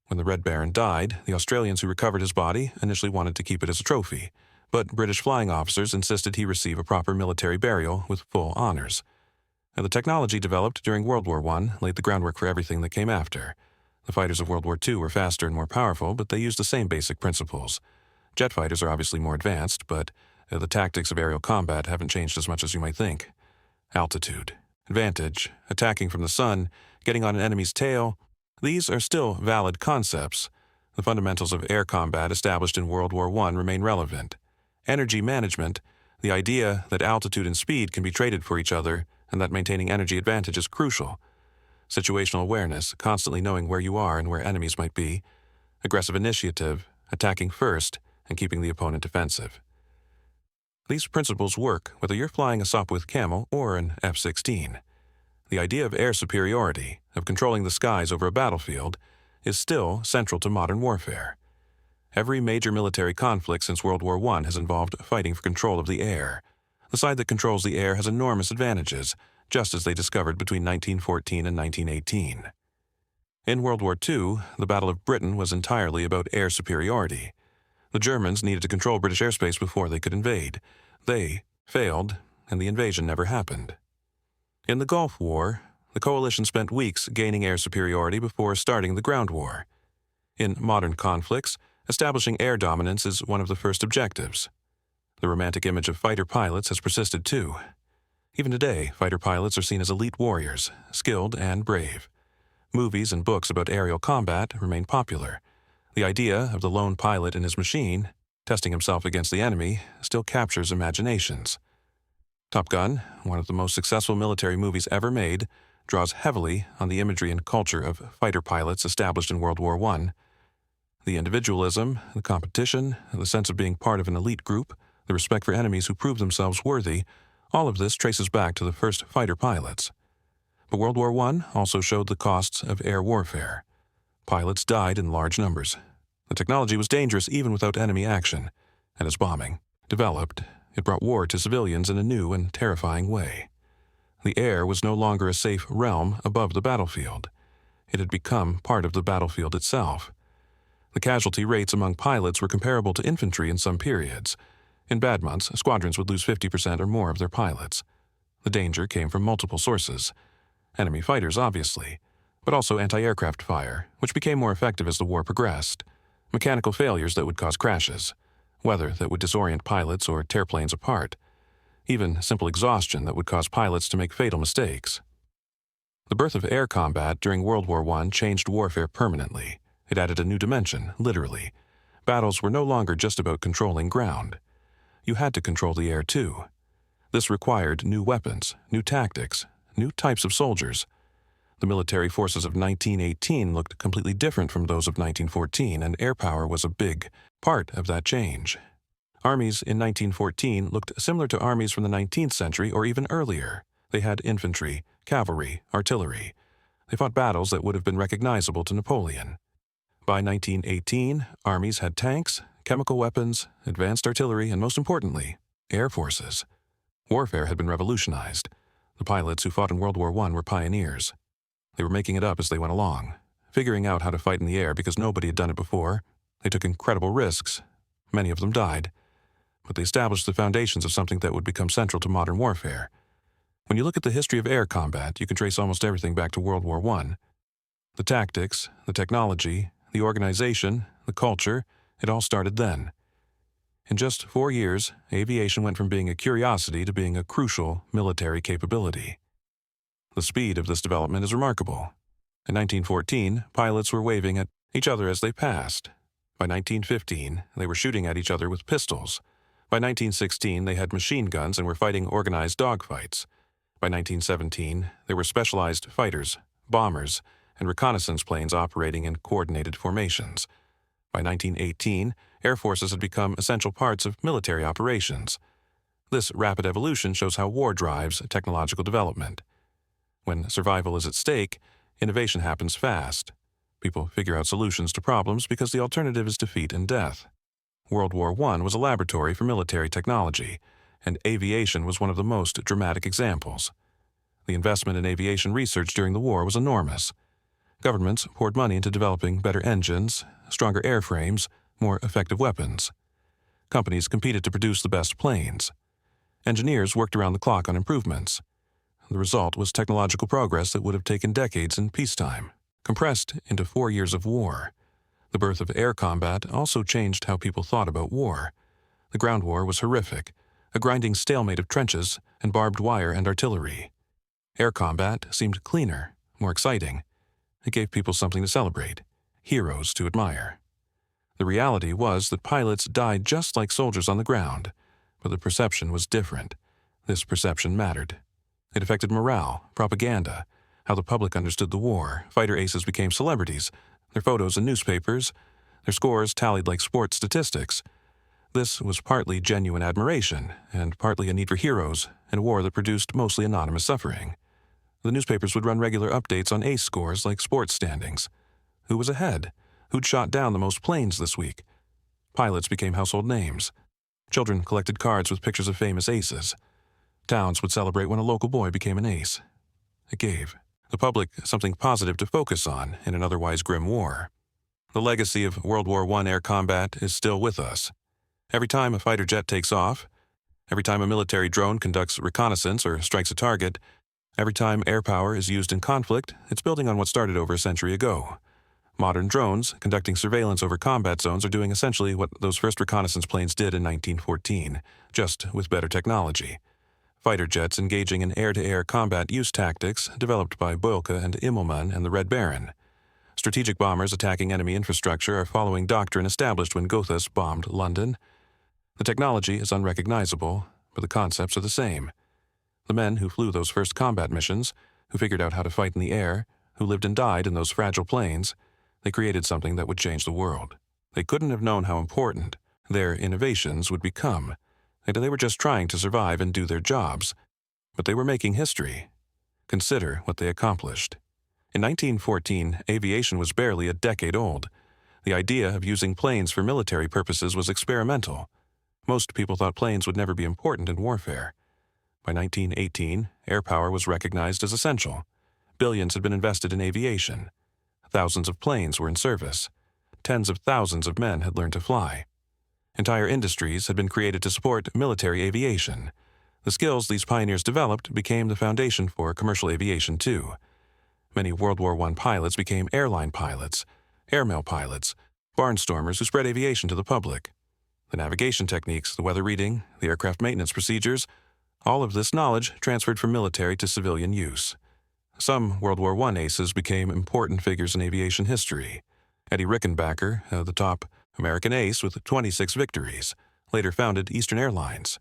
S1: When the Red Baron died, the Australians who recovered his body initially wanted to keep it as a trophy, but British flying officers insisted he receive a proper military burial with full honors. And the technology developed during World War I laid the groundwork for everything that came after. The fighters of World War II were faster and more powerful, but they used the same basic principles. Jet fighters are obviously more advanced, but the tactics of aerial combat haven't changed as much as you might think. Altitude, advantage, attacking from the sun, getting on an enemy's tail, these are still valid concepts. The fundamentals of air combat established in World War I remain relevant. Energy management, the idea that altitude and speed can be traded for each other and that maintaining energy advantage is crucial. Situational awareness, constantly knowing where you are and where enemies might be. Aggressive initiative, attacking first and keeping the opponent defensive. These principles work whether you're flying a Sopwith Camel or an F-16. The idea of air superiority, of controlling the skies over a battlefield, is still central to modern warfare. Every major military conflict since World War I has involved fighting for control of the air. The side that controls the air has enormous advantages, just as they discovered between 1914 and 1918. In World War II, the Battle of Britain was entirely about air superiority. The Germans needed to control British airspace before they could invade. They failed, and the invasion never happened. In the Gulf War, the coalition spent weeks gaining air superiority before starting the ground war. In modern conflicts, establishing air dominance is one of the first objectives. The romantic image of fighter pilots has persisted too. Even today, fighter pilots are seen as elite warriors, skilled and brave. Movies and books about aerial combat remain popular. The idea of the lone pilot in his machine, testing himself against the enemy, still captures imaginations. Top Gun, one of the most successful military movies ever made, draws heavily on the imagery and culture of fighter pilots established in World War I. The individualism, the competition, the sense of being part of an elite group, the respect for enemies who prove themselves worthy, all of this traces back to the first fighter pilots. But World War I also showed the costs of air warfare. Pilots died in large numbers. The technology was dangerous even without enemy action, and as bombing developed, it brought war to civilians in a new and terrifying way. The air was no longer a safe realm above the battlefield. It had become part of the battlefield itself. The casualty rates among pilots were comparable to infantry in some periods. In bad months, squadrons would lose 50% or more of their pilots. The danger came from multiple sources. Enemy fighters, obviously, but also anti-aircraft fire, which became more effective as the war progressed, mechanical failures that would cause crashes, weather that would disorient pilots or tear planes apart, even simple exhaustion that would cause pilots to make fatal mistakes. The birth of air combat during World War I changed warfare permanently. It added a new dimension, literally. Battles were no longer just about controlling ground. You had to control the air too. This required new weapons, new tactics, new types of soldiers. The military forces of 1918 looked completely different from those of 1914, and air power was a big part of that change. Armies in 1914 looked similar to armies from the 19th century or even earlier. They had infantry, cavalry, artillery. They fought battles that would have been recognizable to Napoleon. By 1918, armies had tanks, chemical weapons, advanced artillery, and most importantly, air forces. Warfare had been revolutionized. The pilots who fought in World War I were pioneers. They were making it up as they went along, figuring out how to fight in the air because nobody had done it before. They took incredible risks. Many of them died. but they established the foundations of something that would become central to modern warfare. When you look at the history of air combat, you can trace almost everything back to World War I. The tactics, the technology, the organization, the culture, it all started then. In just 4 years, aviation went from being a curiosity to being a crucial military capability. The speed of this development is remarkable. In 1914, pilots were waving at each other as they passed. By 1915, they were shooting at each other with pistols. By 1916, they had machine guns and were fighting organized dogfights. By 1917, there were specialized fighters, bombers, and reconnaissance planes operating in coordinated formations. By 1918, air forces had become essential parts of military operations. This rapid evolution shows how war drives technological development. When survival is at stake, innovation happens fast. People figure out solutions to problems because the alternative is defeat and death. World War I was a laboratory for military technology, and aviation was one of the most dramatic examples. The investment in aviation research during the war was enormous. Governments poured money into developing better engines, stronger airframes, more effective weapons. Companies competed to produce the best planes. Engineers worked around the clock on improvements. The result was technological progress that would have taken decades in peacetime, compressed into 4 years of war. The birth of air combat also changed how people thought about war. The ground war was horrific, a grinding stalemate of trenches and barbed wire and artillery. Air combat seemed cleaner, more exciting. It gave people something to celebrate, heroes to admire. The reality was that pilots died just like soldiers on the ground, but the perception was different. This perception mattered. It affected morale, propaganda, how the public understood the war. Fighter aces became celebrities, their photos in newspapers, their scores tallied like sports statistics. This was partly genuine admiration, and partly a need for heroes in a war that produced mostly anonymous suffering. The newspapers would run regular updates on ace scores like sports standings. Who was ahead? Who'd shot down the most planes this week? Pilots became household names. Children collected cards with pictures of famous aces. Towns would celebrate when a local boy became an ace. It gave the public something positive to focus on in an otherwise grim war. The legacy of World War I air combat is still with us. Every time a fighter jet takes off, every time a military drone conducts reconnaissance or strikes a target, every time air power is used in conflict, it's building on what started over a century ago. Modern drones conducting surveillance over combat zones are doing essentially what those first reconnaissance planes did in 1914, just with better technology. Fighter jets engaging in air-to-air combat use tactics developed by Boelke and Immelmann and the Red Baron. Strategic bombers attacking enemy infrastructure are following doctrine established when Goethas bombed London. The technology is unrecognizable, but the concepts are the same. The men who flew those first combat missions, who figured out how to fight in the air, who lived and died in those fragile planes, they created something that would change the world. They couldn't have known how important their innovations would become. They were just trying to survive and do their jobs, but they were making history. Consider what they accomplished. In 1914, aviation was barely a decade old. The idea of using planes for military purposes was experimental. Most people thought planes would never be important in warfare. By 1918, air power was recognized as essential. Billions had been invested in aviation. Thousands of planes were in service. Tens of thousands of men had learned to fly. Entire industries had been created to support military aviation. The skills these pioneers developed became the foundation for commercial aviation, too. Many World War I pilots became airline pilots, airmail pilots, barnstormers who spread aviation to the public. The navigation techniques, the weather reading, the aircraft maintenance procedures, all of this knowledge transferred from military to civilian use. Some World War I aces became important figures in aviation history. Eddie Rickenbacker, the top American ace with 26 victories, later founded Eastern Airlines.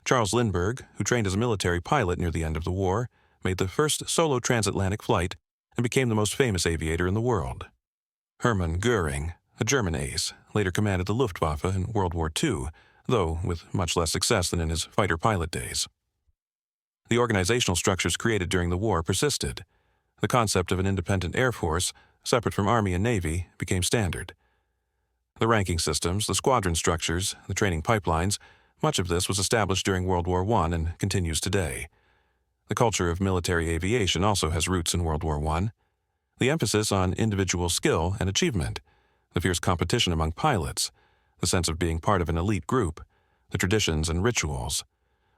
S1: Charles Lindbergh, who trained as a military pilot near the end of the war, made the first solo transatlantic flight and became the most famous aviator in the world. Hermann Goering, a German ace, later commanded the Luftwaffe in World War II, though with much less success than in his fighter pilot days. The organizational structures created during the war persisted. The concept of an independent air force, separate from Army and Navy, became standard. The ranking systems, the squadron structures, the training pipelines, much of this was established during World War I and continues today. The culture of military aviation also has roots in World War I. The emphasis on individual skill and achievement, the fierce competition among pilots, the sense of being part of an elite group, the traditions and rituals.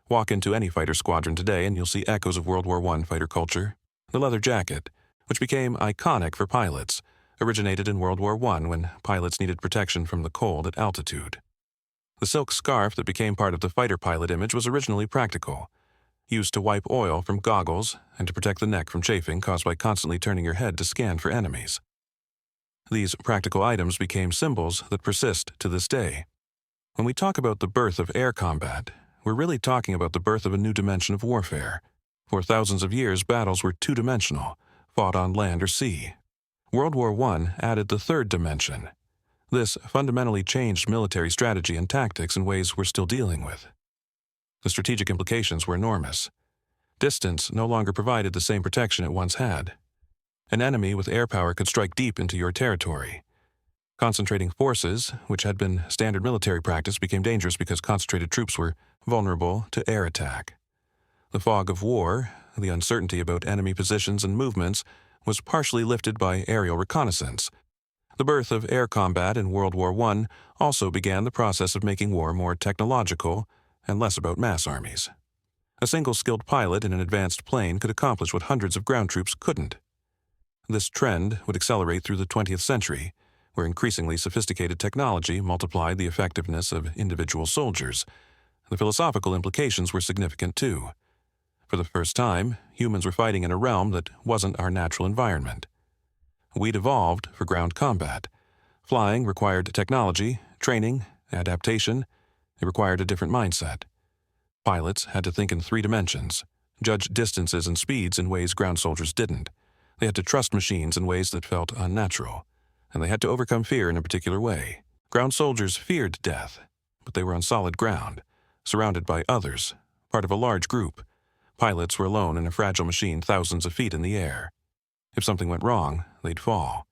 S1: Walk into any fighter squadron today and you'll see echoes of World War I fighter culture. The leather jacket, which became iconic for pilots, originated in World War I when pilots needed protection from the cold at altitude. The silk scarf that became part of the fighter pilot image was originally practical, used to wipe oil from goggles and to protect the neck from chafing caused by constantly turning your head to scan for enemies. These practical items became symbols that persist to this day. When we talk about the birth of air combat, we're really talking about the birth of a new dimension of warfare. For thousands of years, battles were two-dimensional, fought on land or sea. World War I added the third dimension. This fundamentally changed military strategy and tactics in ways we're still dealing with. The strategic implications were enormous. Distance no longer provided the same protection it once had. An enemy with air power could strike deep into your territory. Concentrating forces, which had been standard military practice, became dangerous because concentrated troops were vulnerable to air attack. The fog of war, the uncertainty about enemy positions and movements, was partially lifted by aerial reconnaissance. The birth of air combat in World War I also began the process of making war more technological and less about mass armies. A single skilled pilot in an advanced plane could accomplish what hundreds of ground troops couldn't. This trend would accelerate through the 20th century, where increasingly sophisticated technology multiplied the effectiveness of individual soldiers. The philosophical implications were significant too. For the first time, humans were fighting in a realm that wasn't our natural environment. We'd evolved for ground combat. Flying required technology, training, adaptation. It required a different mindset. Pilots had to think in 3 dimensions, judge distances and speeds in ways ground soldiers didn't. They had to trust machines in ways that felt unnatural, and they had to overcome fear in a particular way. Ground soldiers feared death, but they were on solid ground, surrounded by others, part of a large group. Pilots were alone in a fragile machine thousands of feet in the air. If something went wrong, they'd fall.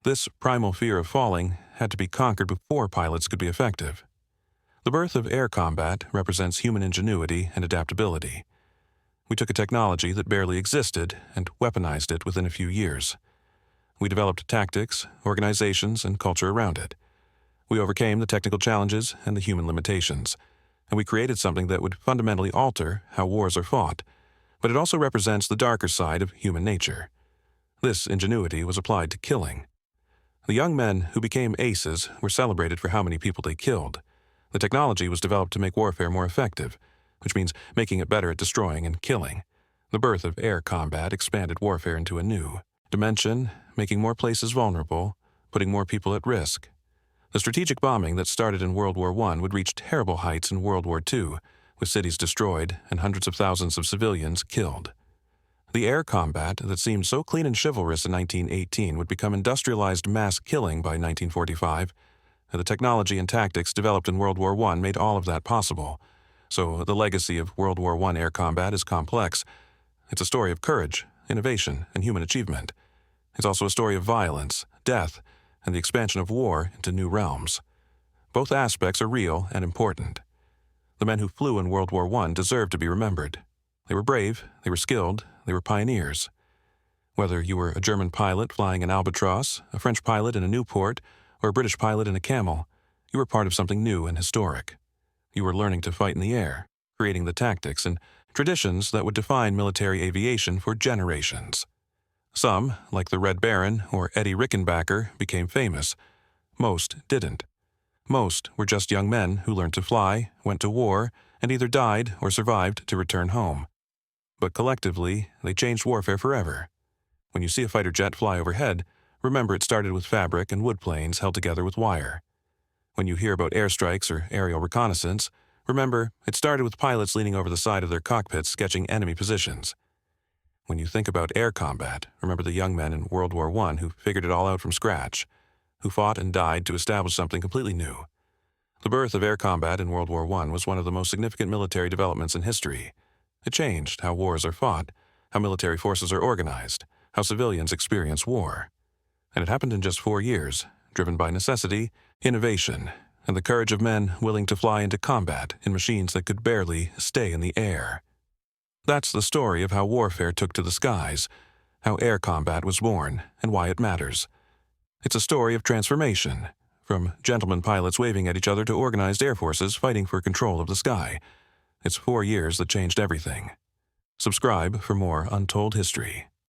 S1: This primal fear of falling had to be conquered before pilots could be effective. The birth of air combat represents human ingenuity and adaptability. We took a technology that barely existed and weaponized it within a few years. We developed tactics, organizations, and culture around it. We overcame the technical challenges and the human limitations, and we created something that would fundamentally alter how wars are fought, but it also represents the darker side of human nature. This ingenuity was applied to killing. The young men who became aces were celebrated for how many people they killed. The technology was developed to make warfare more effective, which means making it better at destroying and killing. The birth of air combat expanded warfare into a new dimension, making more places vulnerable, putting more people at risk. The strategic bombing that started in World War I would reach terrible heights in World War II, with cities destroyed and hundreds of thousands of civilians killed. The air combat that seemed so clean and chivalrous in 1918 would become industrialized mass killing by 1945, and the technology and tactics developed in World War I made all of that possible. So the legacy of World War I air combat is complex. It's a story of courage, innovation, and human achievement. It's also a story of violence, death, and the expansion of war into new realms. Both aspects are real and important. The men who flew in World War I deserve to be remembered. They were brave, they were skilled, they were pioneers. Whether you were a German pilot flying an Albatross, a French pilot in a Newport, or a British pilot in a Camel, you were part of something new and historic. You were learning to fight in the air, creating the tactics and traditions that would define military aviation for generations. Some, like the Red Baron or Eddie Rickenbacker, became famous. Most didn't. Most were just young men who learned to fly, went to war, and either died or survived to return home. But collectively, they changed warfare forever. When you see a fighter jet fly overhead, remember it started with fabric and wood planes held together with wire. When you hear about airstrikes or aerial reconnaissance, remember it started with pilots leaning over the side of their cockpits sketching enemy positions. When you think about air combat, remember the young men in World War I who figured it all out from scratch, who fought and died to establish something completely new. The birth of air combat in World War I was one of the most significant military developments in history. It changed how wars are fought, how military forces are organized, how civilians experience war. And it happened in just 4 years, driven by necessity, innovation, and the courage of men willing to fly into combat in machines that could barely stay in the air. That's the story of how warfare took to the skies, how air combat was born, and why it matters. It's a story of transformation, from gentlemen pilots waving at each other to organized air forces fighting for control of the sky. It's 4 years that changed everything. Subscribe for more untold history.